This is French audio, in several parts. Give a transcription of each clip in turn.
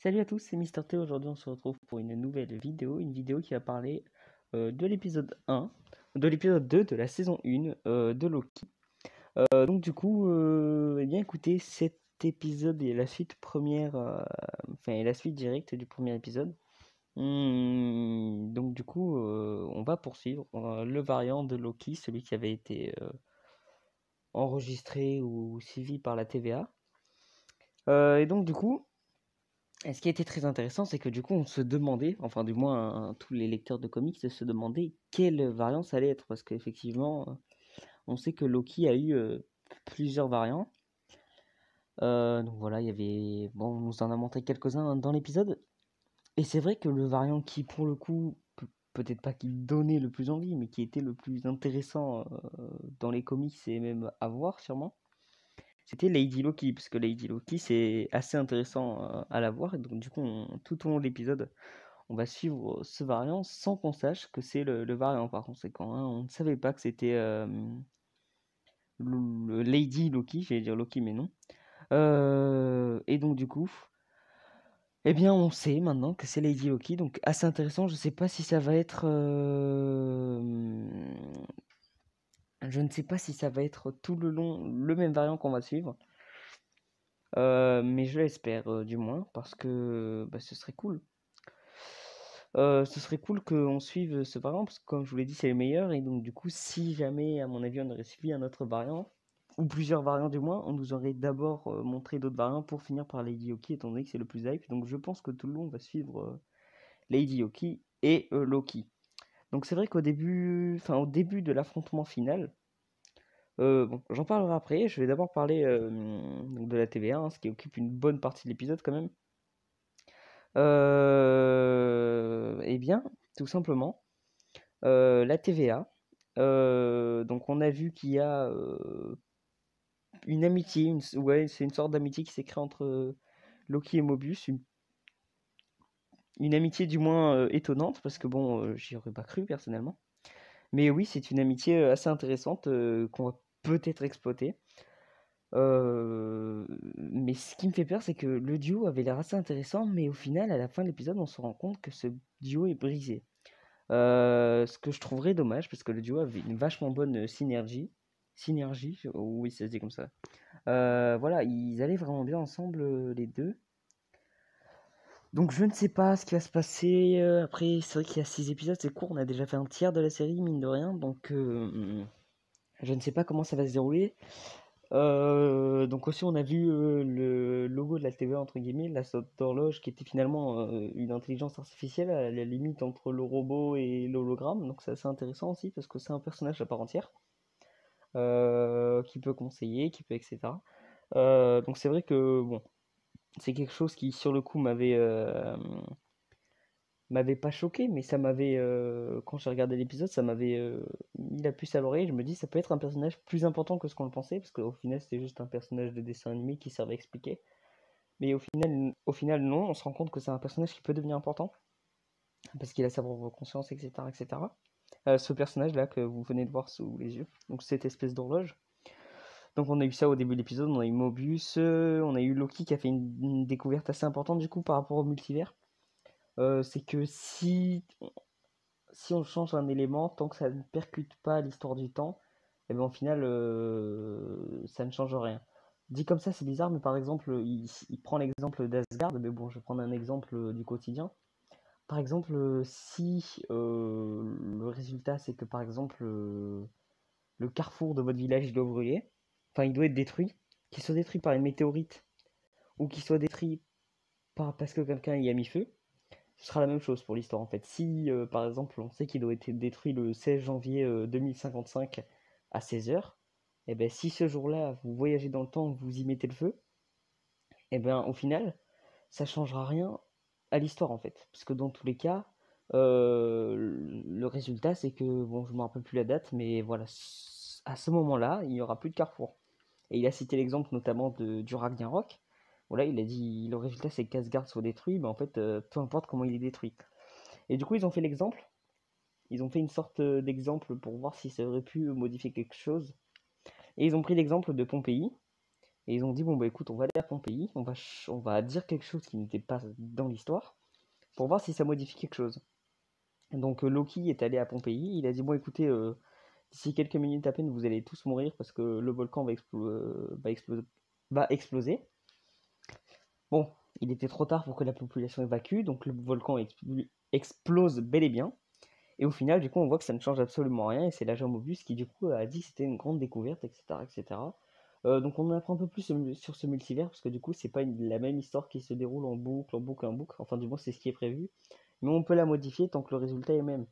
Salut à tous, c'est Mister T. Aujourd'hui, on se retrouve pour une nouvelle vidéo, qui va parler de l'épisode 1, de l'épisode 2 de la saison 1 de Loki. Donc du coup, eh bien écoutez, cet épisode est la suite première, est la suite directe du premier épisode. Donc du coup, on va poursuivre le variant de Loki, celui qui avait été enregistré ou suivi par la TVA. Et donc du coup, et ce qui était très intéressant, c'est que du coup, on se demandait, enfin du moins tous les lecteurs de comics se demandaient quelle variante ça allait être, parce qu'effectivement, on sait que Loki a eu plusieurs variants. Donc voilà, il y avait, bon, on nous en a montré quelques-uns dans l'épisode, et c'est vrai que le variant qui, pour le coup, peut-être pas qui donnait le plus envie, mais qui était le plus intéressant dans les comics et même à voir sûrement, c'était Lady Loki, parce que Lady Loki c'est assez intéressant à la voir, et donc du coup, tout au long de l'épisode, on va suivre ce variant sans qu'on sache que c'est le variant par conséquent. Hein. On ne savait pas que c'était le Lady Loki, j'allais dire Loki mais non. Et donc du coup, eh bien on sait maintenant que c'est Lady Loki, donc assez intéressant. Je sais pas si ça va être... Je ne sais pas si ça va être tout le long le même variant qu'on va suivre. Mais je l'espère du moins, parce que ce serait cool. Ce serait cool qu'on suive ce variant, parce que comme je vous l'ai dit, c'est le meilleur. Et donc, du coup, si jamais, à mon avis, on aurait suivi un autre variant, ou plusieurs variants du moins, on nous aurait d'abord montré d'autres variants pour finir par Lady Loki, étant donné que c'est le plus hype. Donc, je pense que tout le long, on va suivre Lady Loki et Loki. Donc, c'est vrai au début de l'affrontement final, bon, j'en parlerai après. Je vais d'abord parler donc de la TVA, hein, ce qui occupe une bonne partie de l'épisode quand même. Eh bien, tout simplement, la TVA. Donc on a vu qu'il y a une amitié, ouais, c'est une sorte d'amitié qui s'est créée entre Loki et Mobius, une amitié du moins étonnante, parce que bon, j'y aurais pas cru personnellement. Mais oui, c'est une amitié assez intéressante qu'on va peut-être exploiter. Mais ce qui me fait peur, c'est que le duo avait l'air assez intéressant, mais au final, à la fin de l'épisode, on se rend compte que ce duo est brisé. Ce que je trouverais dommage, parce que le duo avait une vachement bonne synergie. Synergie, oui, ça se dit comme ça. Voilà, ils allaient vraiment bien ensemble, les deux. Donc je ne sais pas ce qui va se passer. Après, c'est vrai qu'il y a 6 épisodes, c'est court, on a déjà fait un tiers de la série, mine de rien. Donc je ne sais pas comment ça va se dérouler. Donc aussi on a vu le logo de la TVA entre guillemets, la sorte d'horloge qui était finalement une intelligence artificielle à la limite entre le robot et l'hologramme. Donc c'est assez intéressant aussi parce que c'est un personnage à part entière qui peut conseiller, qui peut etc. Donc c'est vrai que bon, c'est quelque chose qui sur le coup m'avait pas choqué, mais ça m'avait quand j'ai regardé l'épisode, ça m'avait mis la puce à l'oreille. Je me dis ça peut être un personnage plus important que ce qu'on le pensait, parce qu'au final c'était juste un personnage de dessin animé qui servait à expliquer. Mais au final non, on se rend compte que c'est un personnage qui peut devenir important, parce qu'il a sa propre conscience, etc. etc. Ce personnage-là que vous venez de voir sous les yeux, donc cette espèce d'horloge. Donc on a eu ça au début de l'épisode, on a eu Mobius, on a eu Loki qui a fait une découverte assez importante du coup par rapport au multivers. C'est que si on change un élément, tant que ça ne percute pas l'histoire du temps, et bien au final, ça ne change rien. Dit comme ça, c'est bizarre, mais par exemple, il prend l'exemple d'Asgard, mais bon, je vais prendre un exemple du quotidien. Par exemple, si le résultat, c'est que par exemple, le carrefour de votre village il doit brûler, enfin, il doit être détruit, qu'il soit détruit par une météorite, ou qu'il soit détruit parce que quelqu'un y a mis feu, ce sera la même chose pour l'histoire en fait. Si par exemple on sait qu'il doit être détruit le 16 janvier 2055 à 16h, et ben si ce jour-là vous voyagez dans le temps, vous y mettez le feu, et ben au final ça changera rien à l'histoire en fait. Parce que dans tous les cas, le résultat c'est que, bon je me rappelle plus la date, mais voilà, à ce moment-là il n'y aura plus de carrefour. Et il a cité l'exemple notamment du Ragnarok. Voilà, il a dit le résultat c'est qu'Asgard soit détruit, mais en fait peu importe comment il est détruit. Et du coup, ils ont fait l'exemple. Ils ont fait une sorte d'exemple pour voir si ça aurait pu modifier quelque chose. Et ils ont pris l'exemple de Pompéi. Et ils ont dit, bon bah écoute, on va aller à Pompéi, on va dire quelque chose qui n'était pas dans l'histoire, pour voir si ça modifie quelque chose. Donc Loki est allé à Pompéi, il a dit, bon écoutez, d'ici quelques minutes à peine, vous allez tous mourir parce que le volcan va exploser. Bon, il était trop tard pour que la population évacue, donc le volcan explose bel et bien. Et au final, du coup, on voit que ça ne change absolument rien, et c'est l'agent Mobius qui, du coup, a dit que c'était une grande découverte, etc., etc. Donc on en apprend un peu plus sur ce multivers, parce que du coup, c'est pas la même histoire qui se déroule en boucle, en boucle, en boucle. Enfin, du moins, c'est ce qui est prévu. Mais on peut la modifier tant que le résultat est même.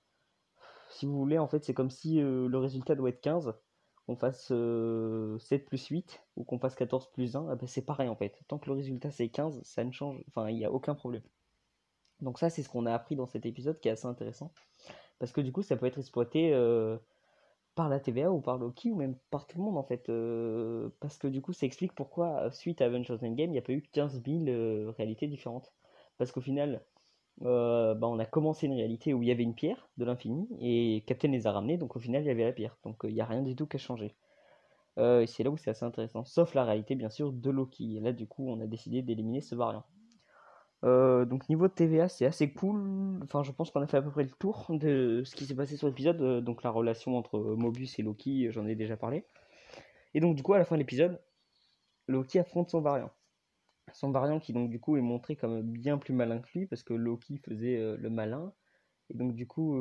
Si vous voulez, en fait, c'est comme si le résultat doit être 15, qu'on fasse 7 plus 8, ou qu'on fasse 14 plus 1, eh ben, c'est pareil, en fait. Tant que le résultat c'est 15, ça ne change, enfin, il n'y a aucun problème. Donc ça, c'est ce qu'on a appris dans cet épisode qui est assez intéressant. Parce que du coup, ça peut être exploité par la TVA ou par Loki ou même par tout le monde en fait. Parce que du coup, ça explique pourquoi, suite à Avengers Endgame, il n'y a pas eu 15 000 réalités différentes. Parce qu'au final, on a commencé une réalité où il y avait une pierre de l'infini et Captain les a ramenés, donc au final, il y avait la pierre. Donc il n'y a rien du tout qui a changé. Et c'est là où c'est assez intéressant. Sauf la réalité, bien sûr, de Loki. Et là, du coup, on a décidé d'éliminer ce variant. Donc niveau de TVA, c'est assez cool. Enfin, je pense qu'on a fait à peu près le tour de ce qui s'est passé sur l'épisode. Donc la relation entre Mobius et Loki, j'en ai déjà parlé. Et donc du coup, à la fin de l'épisode, Loki affronte son variant. Son variant qui donc du coup est montré comme bien plus malin que lui parce que Loki faisait le malin. Et donc du coup,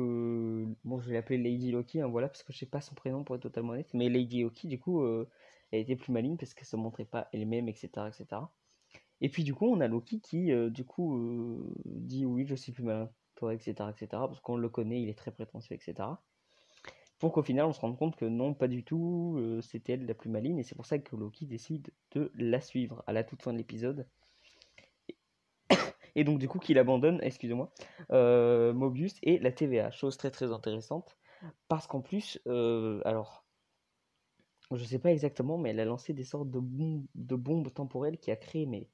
bon, je vais l'appeler Lady Loki, hein, voilà, parce que je sais pas son prénom pour être totalement honnête. Mais Lady Loki, du coup, elle était plus maligne parce qu'elle se montrait pas elle-même, etc., etc. Et puis du coup, on a Loki qui, du coup, dit oui, je suis plus malin que toi, etc., etc., parce qu'on le connaît, il est très prétentieux, etc. Pour qu'au final, on se rende compte que non, pas du tout, c'était elle la plus maligne, et c'est pour ça que Loki décide de la suivre à la toute fin de l'épisode. Et donc du coup, qu'il abandonne, excusez-moi, Mobius et la TVA, chose très très intéressante, parce qu'en plus, alors, je sais pas exactement, mais elle a lancé des sortes de bombes temporelles qui a créé, mais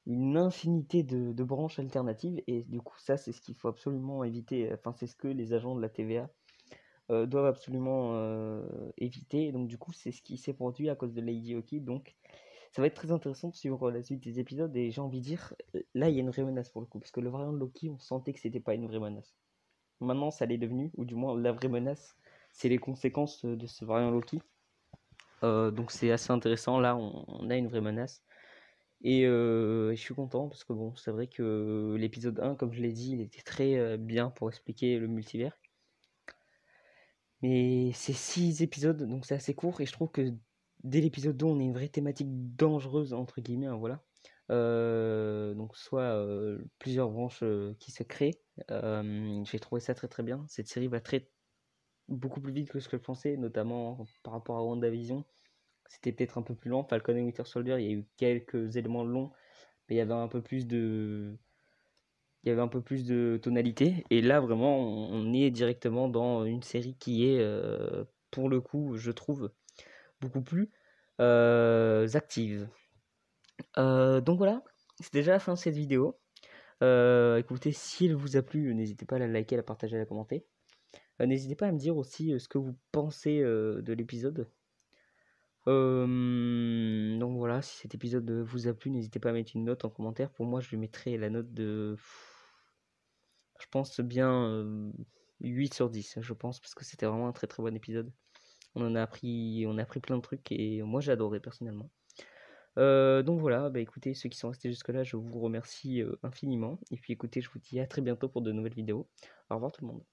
une infinité de branches alternatives et du coup ça c'est ce qu'il faut absolument éviter, enfin c'est ce que les agents de la TVA doivent absolument éviter et donc du coup c'est ce qui s'est produit à cause de Lady Hockey, donc ça va être très intéressant de suivre la suite des épisodes et j'ai envie de dire là il y a une vraie menace pour le coup parce que le variant de Loki on sentait que c'était pas une vraie menace, maintenant ça l'est devenu ou du moins la vraie menace c'est les conséquences de ce variant Loki. Donc c'est assez intéressant, là on a une vraie menace. Et je suis content parce que bon, c'est vrai que l'épisode 1, comme je l'ai dit, il était très bien pour expliquer le multivers. Mais c'est 6 épisodes, donc c'est assez court. Et je trouve que dès l'épisode 2, on a une vraie thématique dangereuse, entre guillemets, hein, voilà. Donc soit plusieurs branches qui se créent. J'ai trouvé ça très très bien. Cette série va très beaucoup plus vite que ce que je pensais, notamment par rapport à WandaVision. C'était peut-être un peu plus lent. Falcon et Winter Soldier, il y a eu quelques éléments longs mais il y avait un peu plus de tonalité et là vraiment on est directement dans une série qui est pour le coup je trouve beaucoup plus active. Donc voilà, c'est déjà la fin de cette vidéo. Écoutez, si elle vous a plu, n'hésitez pas à la liker, à la partager, à la commenter. N'hésitez pas à me dire aussi ce que vous pensez de l'épisode. Donc voilà, si cet épisode vous a plu, n'hésitez pas à mettre une note en commentaire. Pour moi, je lui mettrai la note de, je pense bien 8 sur 10, je pense, parce que c'était vraiment un très très bon épisode. On a appris plein de trucs et moi j'ai adoré personnellement. Donc voilà, bah écoutez, ceux qui sont restés jusque-là, je vous remercie infiniment. Et puis écoutez, je vous dis à très bientôt pour de nouvelles vidéos. Au revoir tout le monde.